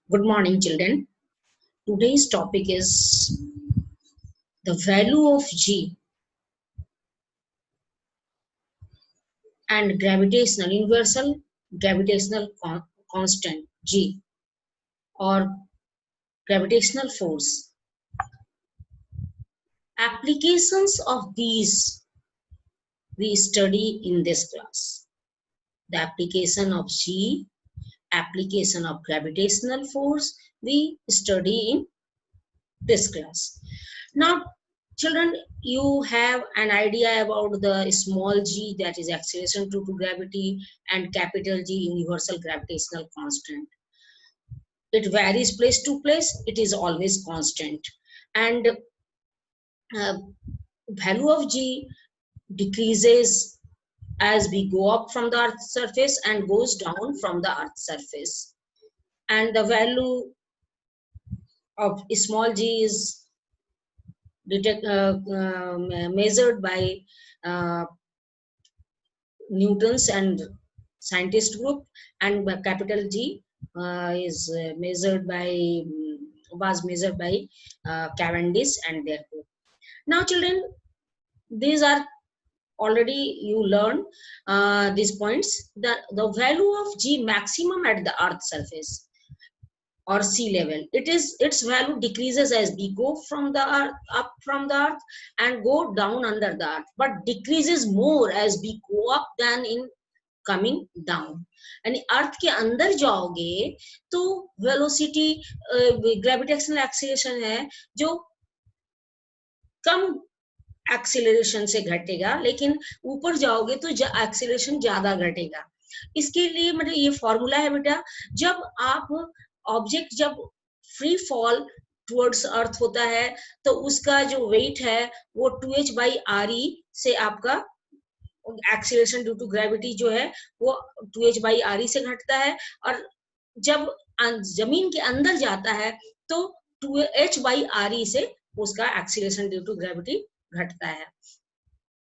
Good morning, children. Today's topic is the value of G and gravitational universal gravitational constant G or gravitational force. Applications of these we study in this class. The application of G, application of gravitational force we study in this class. Now, children, you have an idea about the small g, that is acceleration due to gravity, and capital G, universal gravitational constant. It varies place to place, it is always constant. And value of G decreases as we go up from the Earth's surface and goes down from the Earth's surface. And the value of small g is measured by Newton's and scientist group, and capital G is was measured by Cavendish and their group. Now, children, these are already you learned these points. The value of G maximum at the Earth's surface or sea level, its value decreases as we go from the earth up from the earth and go down under the earth, but decreases more as we go up than in coming down. यानी अर्थ के अंदर जाओगे तो velocity gravitational acceleration है जो कम acceleration से घटेगा, लेकिन ऊपर जाओगे तो एक्सीलरेशन ज्यादा घटेगा. इसके लिए मतलब ये फॉर्मूला है बेटा, जब आप ऑब्जेक्ट जब फ्री फॉल टुवर्ड्स अर्थ होता है तो उसका जो वेट है वो 2h/re से आपका एक्सीलरेशन ड्यू टू ग्रेविटी जो है वो 2h/re से घटता है, और जब जमीन के अंदर जाता है तो 2h/re से उसका एक्सीलरेशन ड्यू टू ग्रेविटी घटता है.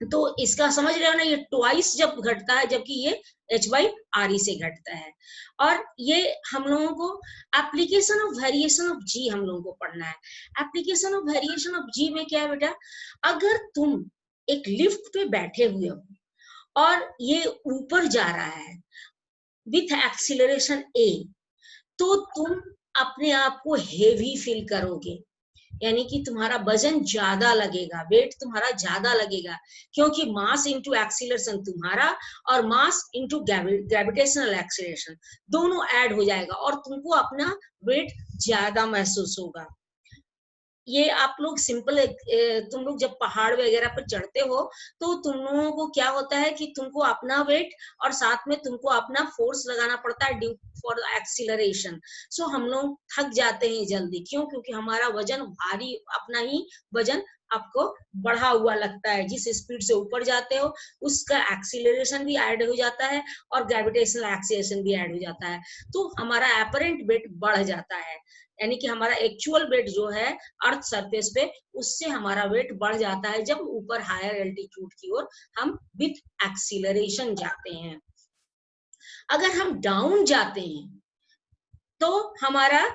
तो इसका समझ रहे हो ना, ये ट्वाइस जब घटता है जबकि ये h/re से घटता है. और ये हम लोगों को एप्लीकेशन ऑफ वेरिएशन ऑफ जी हम लोगों को पढ़ना है. एप्लीकेशन ऑफ वेरिएशन ऑफ जी में क्या है बेटा, अगर तुम एक लिफ्ट पे बैठे हुए हो और ये ऊपर जा रहा है विथ एक्सीलरेशन a, तो तुम अपने आप को हेवी फील करोगे, यानी कि तुम्हारा वजन ज्यादा लगेगा, वेट तुम्हारा ज्यादा लगेगा, क्योंकि मास इनटू एक्सीलरेशन तुम्हारा और मास इनटू ग्रेविटेशनल एक्सीलरेशन दोनों ऐड हो जाएगा और तुमको अपना वेट ज्यादा महसूस होगा. ये आप लोग सिंपल, तुम लोग जब पहाड़ वगैरह पर चढ़ते हो तो तुम लोगों को क्या होता है कि तुमको अपना वेट और साथ में तुमको अपना फोर्स लगाना पड़ता है ड्यू फॉर एक्सीलरेशन. सो हम लोग थक जाते हैं जल्दी. क्यों? क्योंकि हमारा वजन भारी, अपना ही वजन आपको बढ़ा हुआ लगता है. जिस स्पीड से ऊपर जाते हो उसका एक्सीलरेशन भी ऐड हो जाता है और ग्रेविटेशनल एक्सीलरेशन भी ऐड हो जाता है, तो हमारा एपरेंट वेट बढ़ जाता है. यानी कि हमारा एक्चुअल वेट जो है अर्थ सरफेस पे, उससे हमारा वेट बढ़ जाता है जब ऊपर हायर एल्टीट्यूड की ओर हम विथ एक्सीलरेशन जाते हैं. अगर हम डाउन जाते हैं तो हमारा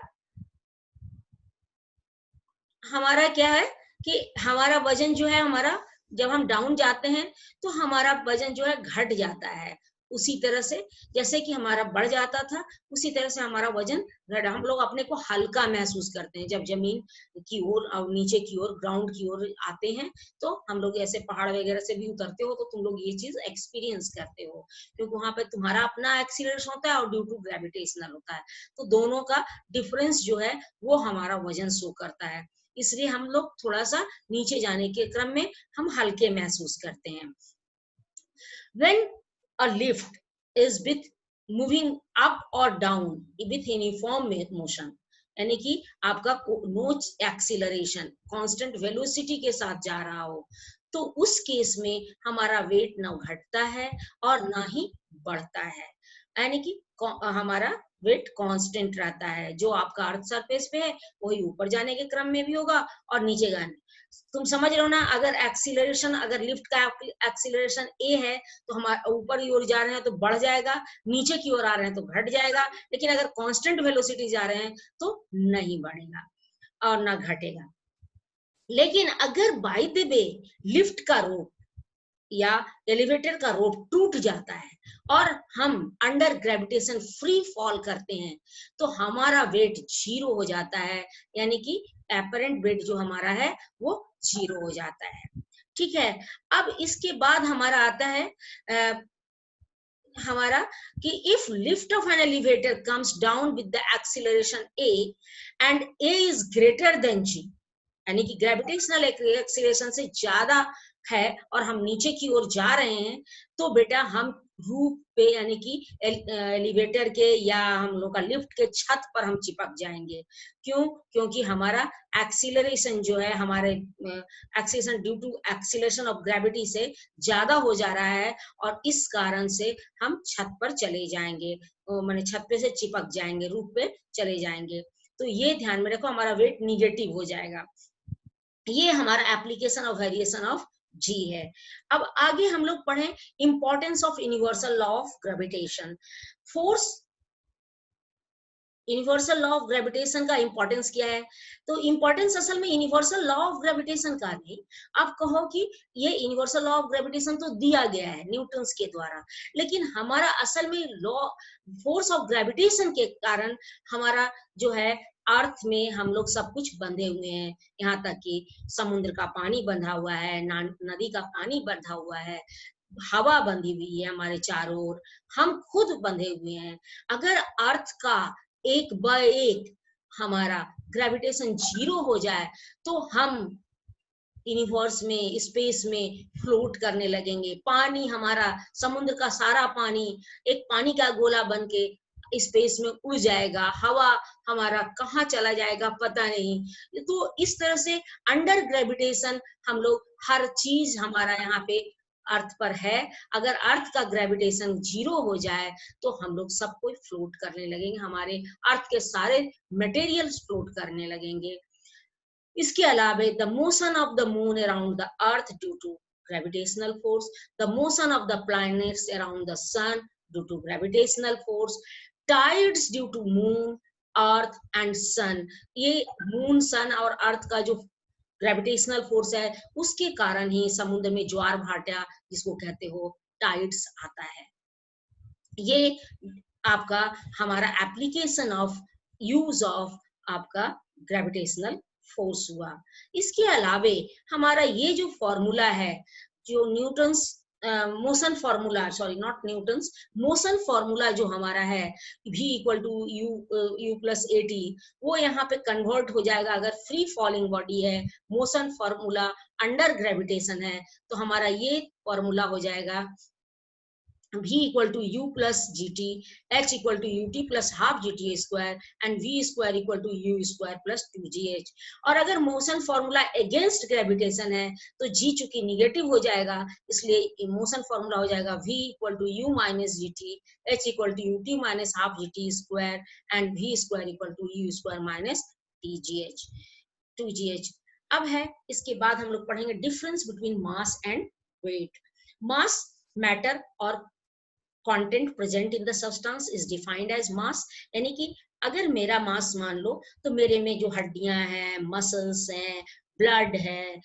क्या है कि हमारा वजन जो है, हमारा जब हम डाउन जाते हैं तो हमारा वजन जो है घट जाता है. उसी तरह से जैसे कि हमारा बढ़ जाता था उसी तरह से हमारा वजन घट. हम लोग अपने को हल्का महसूस करते हैं जब जमीन की ओर और नीचे की ओर ग्राउंड की ओर आते हैं. तो हम लोग ऐसे पहाड़ वगैरह से भी उतरते हो तो तुम लोग ये चीज एक्सपीरियंस करते हो, क्योंकि वहां पे तुम्हारा अपना एक्सीलरेशन होता है और ड्यू टू ग्रेविटेशनल होता है, तो दोनों का डिफरेंस जो है वो हमारा वजन शो करता है. इसलिए हम लोग थोड़ा सा नीचे जाने के क्रम में हम हल्के महसूस करते हैं. When a lift is with moving up or down with uniform motion, यानी कि आपका नो एक्सीलरेशन कांस्टेंट वेलोसिटी के साथ जा रहा हो, तो उस केस में हमारा वेट ना घटता है और ना ही बढ़ता है. यानी कि हमारा वेट कांस्टेंट रहता है। जो आपका अर्थ सरफेस पे है वही ऊपर जाने के क्रम में भी होगा और नीचे जाने, तुम समझ रहे हो ना। अगर एक्सीलरेशन, अगर लिफ्ट का एक्सीलरेशन ए है तो हमारे ऊपर की ओर जा रहे हैं तो बढ़ जाएगा, नीचे की ओर आ रहे हैं तो घट जाएगा। लेकिन अगर कांस्टेंट वेलोसिटी जा रहे हैं तो नहीं बढ़ेगा और ना घटेगा। लेकिन अगर बाय द वे लिफ्ट का रोप या एलिवेटर का रोप टूट जाता है और हम अंडर ग्रेविटेशन फ्री फॉल करते हैं तो हमारा वेट 0 हो जाता है, यानी कि एपरेंट वेट जो हमारा है वो 0 हो जाता है। ठीक है, अब इसके बाद हमारा आता है हमारा कि if lift of an elevator comes down with the acceleration A and A is greater than G, यानी कि ग्रेविटेशनल एक्सीलरेशन से ज्यादा है और हम नीचे की ओर जा रहे हैं, तो बेटा हम रूफ पे यानी कि एलिवेटर के या हम लोग का लिफ्ट के छत पर हम चिपक जाएंगे। क्यों? क्योंकि हमारा एक्सीलरेशन जो है, हमारे acceleration due to acceleration of gravity से ज्यादा हो जा रहा है और इस कारण से हम छत पर चले जाएंगे, माने छत पे से चिपक जाएंगे, रूफ पे चले जाएंगे। तो ये ध्यान में रखो, हमारा वेट निगेटिव हो जाएगा। ये हमारा एप्लीकेशन ऑफ वेरिएशन ऑफ जी है। अब आगे हम लोग पढ़ें importance of universal law of gravitation. Force, universal law of gravitation का इंपॉर्टेंस क्या है? तो इंपॉर्टेंस असल में यूनिवर्सल लॉ ऑफ ग्रेविटेशन का नहीं, आप कहो कि ये यूनिवर्सल लॉ ऑफ ग्रेविटेशन तो दिया गया है न्यूटन्स के द्वारा, लेकिन हमारा असल में लॉ फोर्स ऑफ ग्रेविटेशन के कारण हमारा जो है अर्थ में हम लोग सब कुछ बंधे हुए हैं। यहाँ तक कि समुद्र का पानी बंधा हुआ है, नदी का पानी बंधा हुआ है, हवा बंधी हुई है हमारे चारों ओर, हम खुद बंधे हुए हैं। अगर अर्थ का एक बाय एक हमारा ग्रेविटेशन 0 हो जाए तो हम यूनिवर्स में, स्पेस में फ्लोट करने लगेंगे। पानी, हमारा समुद्र का सारा पानी एक पानी का गोला बन के स्पेस में उड़ जाएगा, हवा हमारा कहाँ चला जाएगा पता नहीं। तो इस तरह से अंडर ग्रेविटेशन हम लोग, हर चीज हमारा यहाँ पे अर्थ पर है। अगर अर्थ का ग्रेविटेशन 0 हो जाए तो हम लोग सब कोई फ्लोट करने लगेंगे, हमारे अर्थ के सारे मटेरियल्स फ्लोट करने लगेंगे। इसके अलावा the motion of the moon around the earth due to gravitational force, the motion of the planets around the sun due to gravitational force, tides due to moon, earth and sun. ये moon, सन और अर्थ का जो gravitational force है उसके कारण ही समुद्र में ज्वार भाटा, जिसको कहते हो टाइड्स, आता है। ये आपका हमारा एप्लीकेशन ऑफ यूज ऑफ आपका ग्रेविटेशनल फोर्स हुआ। इसके अलावे हमारा ये जो फॉर्मूला है, जो Newton's motion formula, sorry not Newton's, motion formula जो हमारा है v equal to u plus a t, वो यहाँ पे कन्वर्ट हो जाएगा। अगर फ्री फॉलिंग बॉडी है, मोशन फॉर्मूला अंडर ग्रेविटेशन है, तो हमारा ये फॉर्मूला हो जाएगा v equal to u plus gt, h equal to ut plus half gt square and v square equal to u square plus 2gh। और अगर motion formula against gravitation है तो g चूंकि निगेटिव हो जाएगा, इसलिए मोशन फॉर्मूला हो जाएगा v equal to u minus gt, h equal to ut minus half gt square and v square equal to u square minus tgh 2gh। अब है, इसके बाद हम लोग पढ़ेंगे difference between mass and weight. Mass, matter और content present in the substance is defined as mass, यानी कि अगर मेरा मास मान लो तो मेरे में जो हड्डियां हैं, मसल्स हैं, ब्लड है,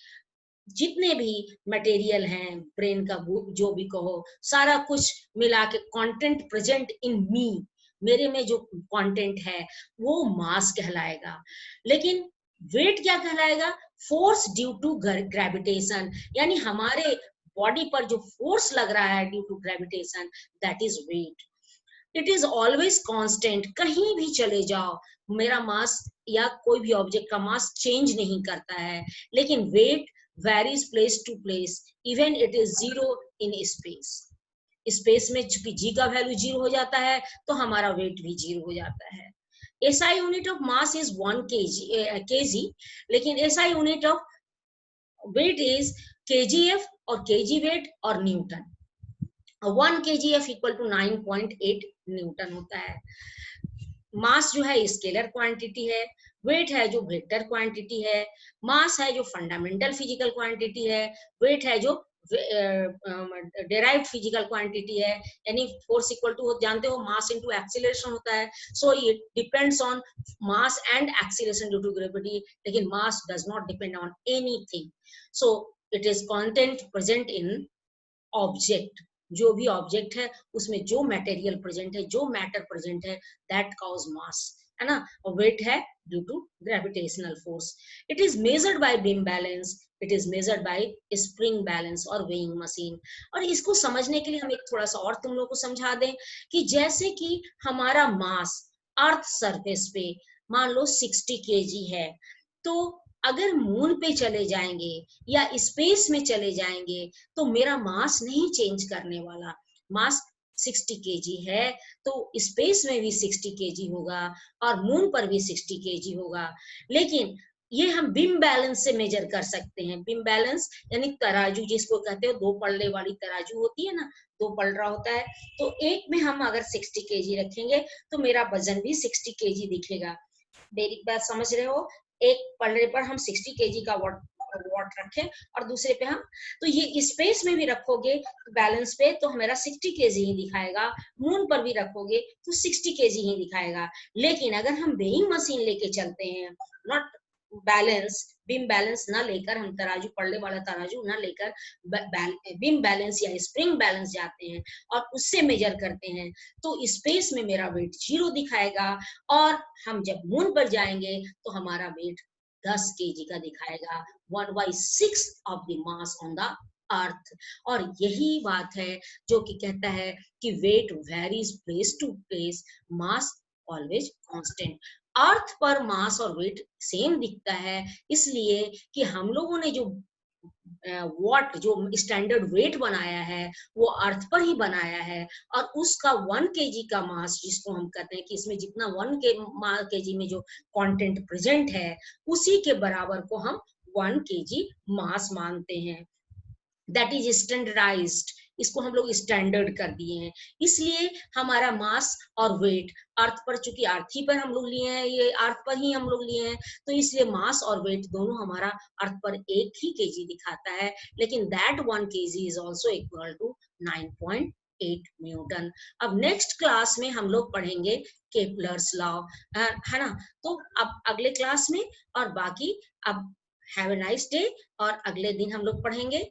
जितने भी मटेरियल हैं, ब्रेन का जो भी कहो, सारा कुछ मिला के कंटेंट प्रेजेंट इन मी, मेरे में जो कंटेंट है वो मास कहलाएगा। लेकिन वेट क्या कहलाएगा? फोर्स ड्यू टू ग्रेविटेशन, यानी हमारे बॉडी पर जो फोर्स लग रहा है due to gravitation, that is weight. It is always constant, कहीं भी चले जाओ मेरा मास या कोई भी ऑब्जेक्ट का मास चेंज नहीं करता है। लेकिन weight varies place to place, even it is 0 in space. Space में चूंकि जी का वैल्यू 0 हो जाता है तो हमारा वेट भी 0 हो जाता है। SI unit of mass is 1 kg, लेकिन SI unit of weight is kgf और kg वेट और newton. 1 kgf equal to 9.8 newton होता है। मास जो है स्केलर क्वांटिटी है, वेट है जो वेक्टर क्वांटिटी है, मास है जो फंडामेंटल फिजिकल क्वांटिटी है, वेट है जो डेराइव्ड फिजिकल क्वांटिटी है। यानी फोर्स इक्वल टू जानते हो मास इनटू एक्सीलरेशन होता है, so it depends on mass and acceleration due to gravity, लेकिन mass does not depend on anything. So it is content present in object, जो भी object है उसमें जो मटेरियल प्रेजेंट है, जो मैटर प्रेजेंट है, दैट कॉज मास, है ना। और वेट है due to gravitational force. It is measured by beam balance, it is measured by spring balance और वेइंग मशीन। और इसको समझने के लिए हम एक थोड़ा सा और तुम लोग को समझा दें कि जैसे कि हमारा मास अर्थ सरफेस पे मान लो 60 केजी है, तो अगर मून पे चले जाएंगे या स्पेस में चले जाएंगे तो मेरा मास नहीं चेंज करने वाला। मास 60 केजी है तो स्पेस में भी 60 केजी होगा और मून पर भी 60 केजी होगा। लेकिन ये हम बीम बैलेंस से मेजर कर सकते हैं। बीम बैलेंस यानी तराजू जिसको कहते हो, 2 पल्ले वाली तराजू होती है ना, 2 पलड़ा होता है, तो एक में हम अगर 60 केजी रखेंगे तो मेरा वजन भी 60 केजी दिखेगा। मेरी बात समझ रहे हो? एक पलड़े पर हम 60 केजी का वॉट रखें और दूसरे पे हम, तो ये स्पेस में भी रखोगे बैलेंस पे तो हमारा 60 केजी ही दिखाएगा, मून पर भी रखोगे तो 60 केजी ही दिखाएगा। लेकिन अगर हम वेइंग मशीन लेके चलते हैं, नॉट बैलेंस, बीम बैलेंस ना लेकर, हम तराजू पड़ने वाला तराजू ना लेकर बीम बैलेंस या स्प्रिंग बैलेंस जाते हैं और उससे मेजर करते हैं, तो स्पेस में मेरा वेट 0 दिखाएगा और हम जब मून पर जाएंगे तो हमारा वेट 10 केजी का दिखाएगा, 1/6 of the mass on the earth. और यही बात है जो कि कहता है कि weight varies place to place, mass always constant. Earth पर मास और वेट सेम दिखता है इसलिए कि हम लोगों ने जो वॉट जो स्टैंडर्ड वेट बनाया है वो अर्थ पर ही बनाया है, और उसका 1 केजी का मास जिसको हम कहते हैं कि इसमें जितना 1 केजी में जो कंटेंट प्रेजेंट है उसी के बराबर को हम 1 केजी मास मानते हैं। दैट इज स्टैंडर्डाइज्ड, इसको हम लोग स्टैंडर्ड कर दिए हैं। इसलिए हमारा मास और वेट अर्थ पर, चूंकि अर्थ ही पर हम लोग लिए हैं, ये अर्थ पर ही हम लोग लिए हैं, तो इसलिए मास और वेट दोनों हमारा अर्थ पर एक ही केजी दिखाता है। लेकिन दैट 1 KG is also equal to 9.8 newton. अब नेक्स्ट क्लास में हम लोग पढ़ेंगे केपलर्स लॉ, है ना। तो अब अगले क्लास में, और बाकी अब हैव ए नाइस डे, और अगले दिन हम लोग पढ़ेंगे